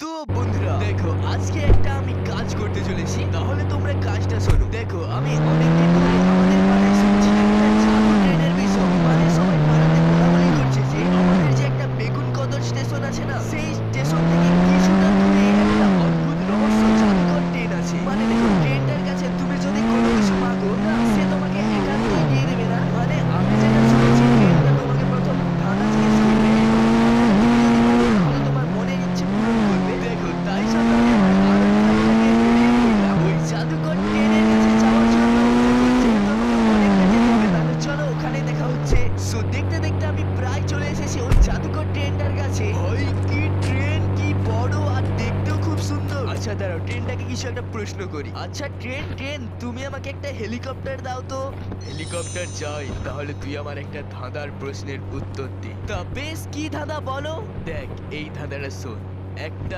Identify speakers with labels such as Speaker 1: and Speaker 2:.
Speaker 1: তো বন্ধুরা দেখো, আজকে একটা আমি কাজ করতে চলেছি, তাহলে তোমরা কাজটা শোনো। দেখো, আমি অনেকদিন ধরে আমাদের পাড়ায় শুনছি একটা জাদু ট্রেনের বিষয়। মানে সবাই পাড়াতে বলাবলি করছে যে আমাদের যে একটা বেগুন কদর স্টেশন আছে না, সেই স্টেশন থেকে কিছুটা দূরে একটা অদ্ভুত রহস্য জাদুকর ট্রেন আছে। মানে দেখো, ট্রেনটার কাছে তুমি যদি কোনো কিছু মাগো না, সে তোমাকে একান্তই দিয়ে দেবে না। মানে আমি যেটা শুনেছি, ট্রেনটা তোমাকে প্রথম ধাঁধা জিজ্ঞেস করবে এবং ধাঁধাটা তুমি যদি পারো তাহলে তোমার মনের ইচ্ছে পূরণ করবে। দেখো, তাই জন্য আমি আমার আনন্দ নিয়ে বেরিয়ে পড়লাম ওই জাদুকর ট্রেনের কাছে যাওয়ার জন্য। দেখো, যেহেতু আমাকে অনেকটা যেতে হবে, তাহলে চলো ওখানে দেখা হচ্ছে। সো দেখতে দেখতে আমি প্রায় চলে এসেছি ওই জাদুকর ট্রেনটার কাছে। ওই কি ট্রেন, কি বড় আর দেখতেও খুব সুন্দর। আচ্ছা দাঁড়াও, ট্রেনটাকে কিছু একটা প্রশ্ন করি। আচ্ছা ট্রেন ট্রেন, তুমি আমাকে একটা হেলিকপ্টার দাও তো। হেলিকপ্টার চাই? তাহলে তুই আমার একটা ধাঁধার প্রশ্নের উত্তর দে। তা বেশ, কি ধাঁধা বলো? দেখ, এই ধাঁধাটা শোন। একটা